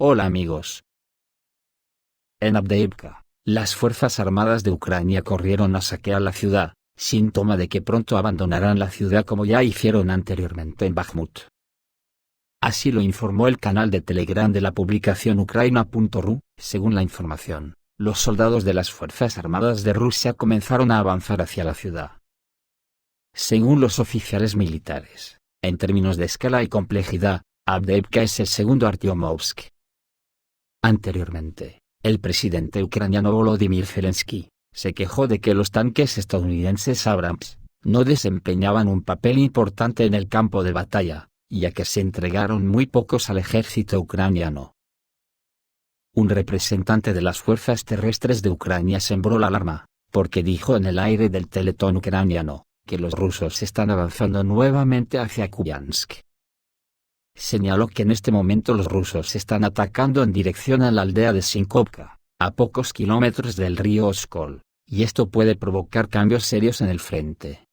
Hola amigos. En Avdiivka, las Fuerzas Armadas de Ucrania corrieron a saquear la ciudad, síntoma de que pronto abandonarán la ciudad como ya hicieron anteriormente en Bakhmut. Así lo informó el canal de Telegram de la publicación Ukraina.ru. Según la información, los soldados de las Fuerzas Armadas de Rusia comenzaron a avanzar hacia la ciudad. Según los oficiales militares, en términos de escala y complejidad, Avdiivka es el segundo Artyomovsk. Anteriormente, el presidente ucraniano Volodymyr Zelensky se quejó de que los tanques estadounidenses Abrams no desempeñaban un papel importante en el campo de batalla, ya que se entregaron muy pocos al ejército ucraniano. Un representante de las fuerzas terrestres de Ucrania sembró la alarma, porque dijo en el aire del teletón ucraniano que los rusos están avanzando nuevamente hacia Kupiansk. Señaló que en este momento los rusos están atacando en dirección a la aldea de Sinkovka, a pocos kilómetros del río Oskol, y esto puede provocar cambios serios en el frente.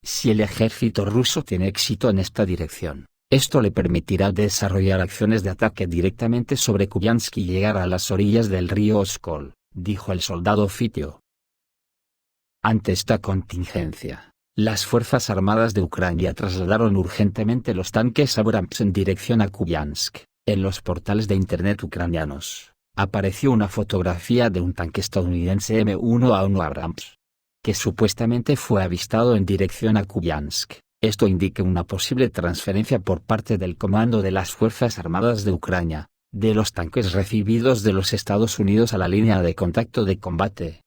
Si el ejército ruso tiene éxito en esta dirección, esto le permitirá desarrollar acciones de ataque directamente sobre Kupiansk y llegar a las orillas del río Oskol, dijo el soldado Fitio. Ante esta contingencia, las Fuerzas Armadas de Ucrania trasladaron urgentemente los tanques Abrams en dirección a Kupiansk. En los portales de internet ucranianos, apareció una fotografía de un tanque estadounidense M1A1 Abrams, que supuestamente fue avistado en dirección a Kupiansk. Esto indica una posible transferencia por parte del comando de las Fuerzas Armadas de Ucrania, de los tanques recibidos de los Estados Unidos a la línea de contacto de combate.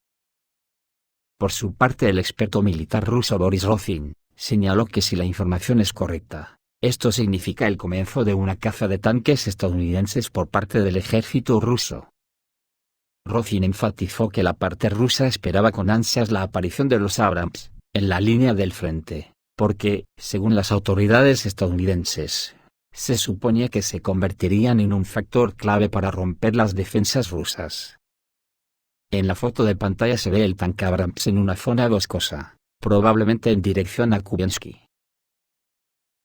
Por su parte, el experto militar ruso Boris Rozin señaló que si la información es correcta, esto significa el comienzo de una caza de tanques estadounidenses por parte del ejército ruso. Rozin enfatizó que la parte rusa esperaba con ansias la aparición de los Abrams en la línea del frente, porque, según las autoridades estadounidenses, se suponía que se convertirían en un factor clave para romper las defensas rusas. En la foto de pantalla se ve el tanque Abrams en una zona boscosa, probablemente en dirección a Kupiansk.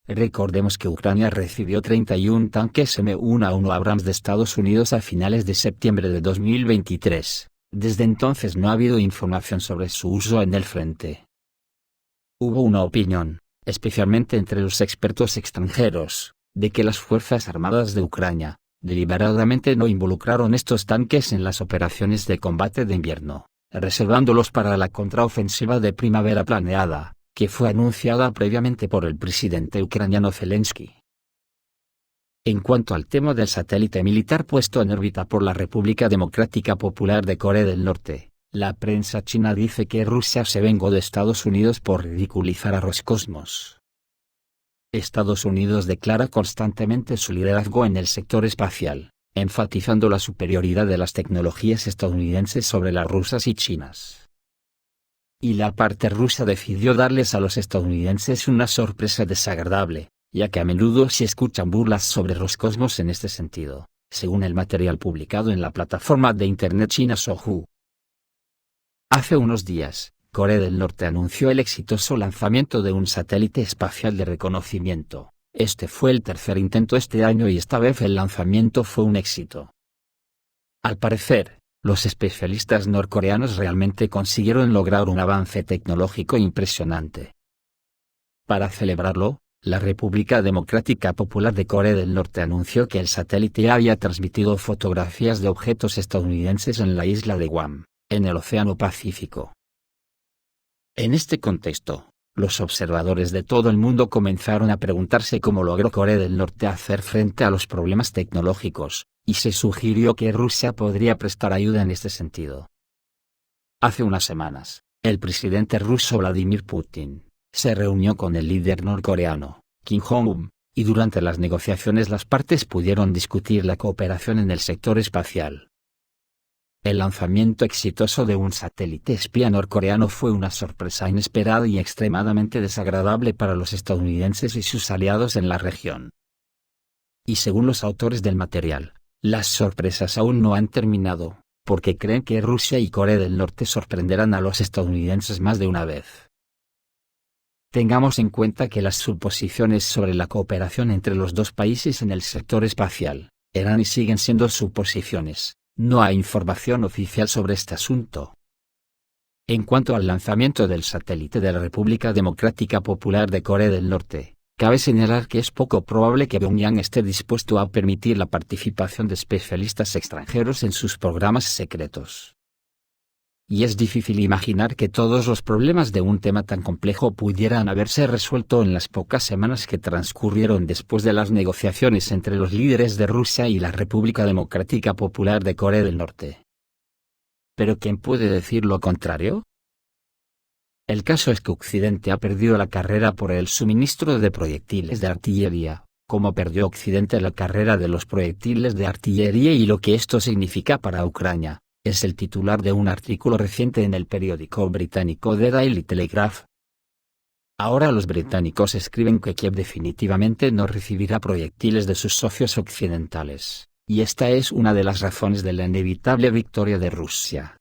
Recordemos que Ucrania recibió 31 tanques M1A1 Abrams de Estados Unidos a finales de septiembre de 2023. Desde entonces no ha habido información sobre su uso en el frente. Hubo una opinión, especialmente entre los expertos extranjeros, de que las Fuerzas Armadas de Ucrania deliberadamente no involucraron estos tanques en las operaciones de combate de invierno, reservándolos para la contraofensiva de primavera planeada, que fue anunciada previamente por el presidente ucraniano Zelensky. En cuanto al tema del satélite militar puesto en órbita por la República Democrática Popular de Corea del Norte, la prensa china dice que Rusia se vengó de Estados Unidos por ridiculizar a Roscosmos. Estados Unidos declara constantemente su liderazgo en el sector espacial, enfatizando la superioridad de las tecnologías estadounidenses sobre las rusas y chinas. Y la parte rusa decidió darles a los estadounidenses una sorpresa desagradable, ya que a menudo se escuchan burlas sobre Roscosmos en este sentido, según el material publicado en la plataforma de internet china Sohu. Hace unos días, Corea del Norte anunció el exitoso lanzamiento de un satélite espacial de reconocimiento. Este fue el tercer intento este año y esta vez el lanzamiento fue un éxito. Al parecer, los especialistas norcoreanos realmente consiguieron lograr un avance tecnológico impresionante. Para celebrarlo, la República Democrática Popular de Corea del Norte anunció que el satélite había transmitido fotografías de objetos estadounidenses en la isla de Guam, en el Océano Pacífico. En este contexto, los observadores de todo el mundo comenzaron a preguntarse cómo logró Corea del Norte hacer frente a los problemas tecnológicos, y se sugirió que Rusia podría prestar ayuda en este sentido. Hace unas semanas, el presidente ruso Vladimir Putin se reunió con el líder norcoreano, Kim Jong-un, y durante las negociaciones las partes pudieron discutir la cooperación en el sector espacial. El lanzamiento exitoso de un satélite espía norcoreano fue una sorpresa inesperada y extremadamente desagradable para los estadounidenses y sus aliados en la región. Y según los autores del material, las sorpresas aún no han terminado, porque creen que Rusia y Corea del Norte sorprenderán a los estadounidenses más de una vez. Tengamos en cuenta que las suposiciones sobre la cooperación entre los dos países en el sector espacial eran y siguen siendo suposiciones, no hay información oficial sobre este asunto. En cuanto al lanzamiento del satélite de la República Democrática Popular de Corea del Norte, cabe señalar que es poco probable que Pyongyang esté dispuesto a permitir la participación de especialistas extranjeros en sus programas secretos. Y es difícil imaginar que todos los problemas de un tema tan complejo pudieran haberse resuelto en las pocas semanas que transcurrieron después de las negociaciones entre los líderes de Rusia y la República Democrática Popular de Corea del Norte. ¿Pero quién puede decir lo contrario? El caso es que Occidente ha perdido la carrera por el suministro de proyectiles de artillería, como perdió Occidente la carrera de los proyectiles de artillería y lo que esto significa para Ucrania. Es el titular de un artículo reciente en el periódico británico The Daily Telegraph. Ahora los británicos escriben que Kiev definitivamente no recibirá proyectiles de sus socios occidentales, y esta es una de las razones de la inevitable victoria de Rusia.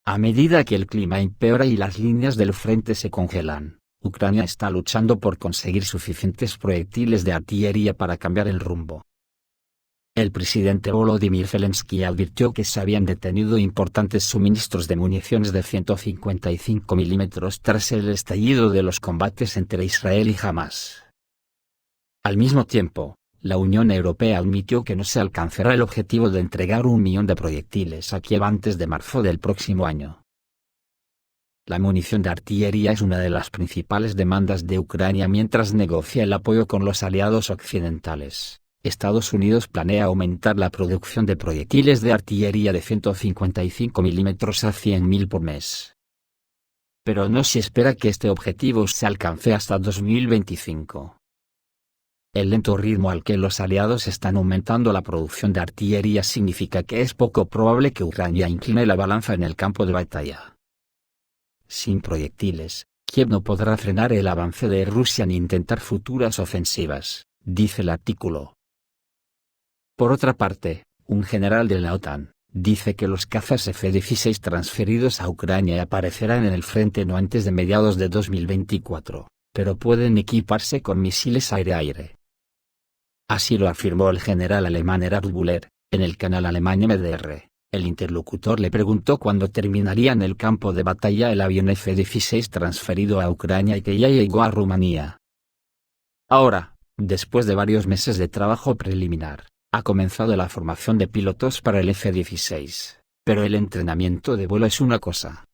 A medida que el clima empeora y las líneas del frente se congelan, Ucrania está luchando por conseguir suficientes proyectiles de artillería para cambiar el rumbo. El presidente Volodymyr Zelensky advirtió que se habían detenido importantes suministros de municiones de 155 milímetros tras el estallido de los combates entre Israel y Hamás. Al mismo tiempo, la Unión Europea admitió que no se alcanzará el objetivo de entregar 1 millón de proyectiles a Kiev antes de marzo del próximo año. La munición de artillería es una de las principales demandas de Ucrania mientras negocia el apoyo con los aliados occidentales. Estados Unidos planea aumentar la producción de proyectiles de artillería de 155 milímetros a 100.000 por mes. Pero no se espera que este objetivo se alcance hasta 2025. El lento ritmo al que los aliados están aumentando la producción de artillería significa que es poco probable que Ucrania incline la balanza en el campo de batalla. Sin proyectiles, Kiev no podrá frenar el avance de Rusia ni intentar futuras ofensivas, dice el artículo. Por otra parte, un general de la OTAN dice que los cazas F-16 transferidos a Ucrania aparecerán en el frente no antes de mediados de 2024, pero pueden equiparse con misiles aire-aire. Así lo afirmó el general alemán Erhard Müller, en el canal alemán MDR. El interlocutor le preguntó cuándo terminaría en el campo de batalla el avión F-16 transferido a Ucrania y que ya llegó a Rumanía. Ahora, después de varios meses de trabajo preliminar, ha comenzado la formación de pilotos para el F-16, pero el entrenamiento de vuelo es una cosa.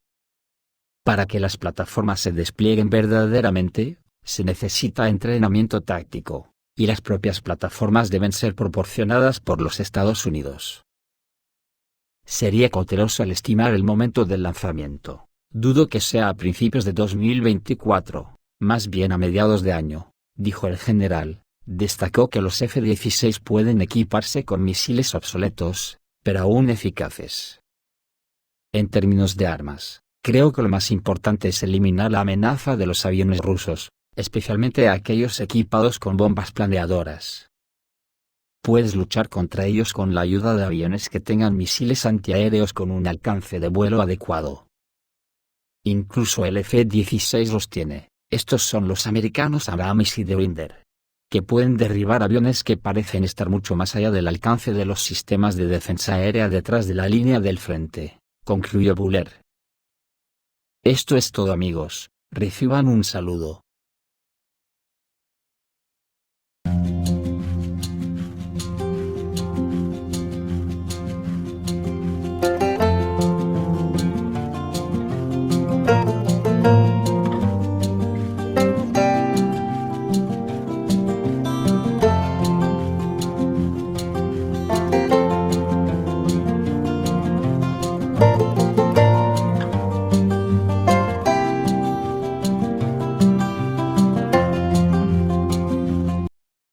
Para que las plataformas se desplieguen verdaderamente, se necesita entrenamiento táctico, y las propias plataformas deben ser proporcionadas por los Estados Unidos. Sería cauteloso al estimar el momento del lanzamiento. Dudo que sea a principios de 2024, más bien a mediados de año, dijo el general. Destacó que los F-16 pueden equiparse con misiles obsoletos, pero aún eficaces. En términos de armas, creo que lo más importante es eliminar la amenaza de los aviones rusos, especialmente aquellos equipados con bombas planeadoras. Puedes luchar contra ellos con la ayuda de aviones que tengan misiles antiaéreos con un alcance de vuelo adecuado. Incluso el F-16 los tiene, estos son los americanos Abrams y Derringer, que pueden derribar aviones que parecen estar mucho más allá del alcance de los sistemas de defensa aérea detrás de la línea del frente, concluyó Müller. Esto es todo amigos, reciban un saludo.